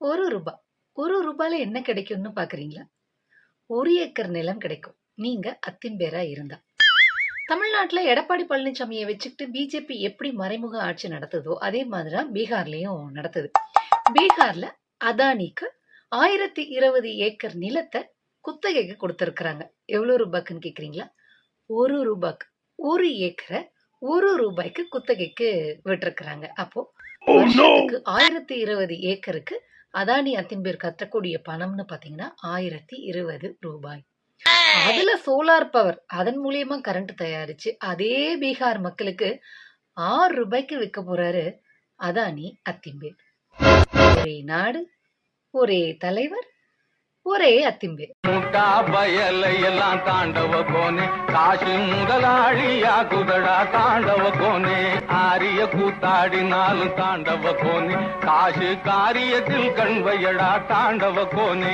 ரூ. 1 ரூபால என்ன கிடைக்கும்னு பார்க்குறீங்களா? 1 ஏக்கர் நிலம் கிடைக்கும். நீங்க அத்திம்பேரா இருந்தா. தமிழ்நாட்டுல எடப்பாடி பழனிசாமிய வச்சுக்கிட்டு பிஜேபி எப்படி மறைமுக ஆட்சி நடத்துதோ, அதே மாதிரி தான் பீகார்லயும் நடத்துது. பீகார்ல அதானிக்கு 1020 ஏக்கர் நிலத்த குத்தகைக்கு குடுத்திருக்கிறாங்க. எவ்வளவு ரூபாய்க்குன்னு கேட்கிறீங்களா? ரூ. 1. 1 ஏக்கர ரூ. 1 குத்தகைக்கு விட்டிருக்கிறாங்க. அப்போ வருஷத்துக்கு 1020 ஏக்கருக்கு அதானி அத்திம்பேர் கட்டக்கூடிய பணம்னு பாத்தீங்கன்னா ரூ. 1020. அதுல சோலார் பவர் அதன் மூலியமா கரண்ட் தயாரிச்சு அதே பீகார் மக்களுக்கு ரூ. 6 விற்க போறாரு அதானி அத்திம்பேர். ஒரே நாடு, ஒரே தலைவர், ஒரே அத்திம்பேர். முட்டா பயலை எல்லாம் தாண்டவ கோனே, காசு முதலாளியா குதடா தாண்டவ கோனே, ஆரிய கூத்தாடினாலும் தாண்டவ கோனே, காசு காரியத்தில் கண்வையடா தாண்டவ கோனே.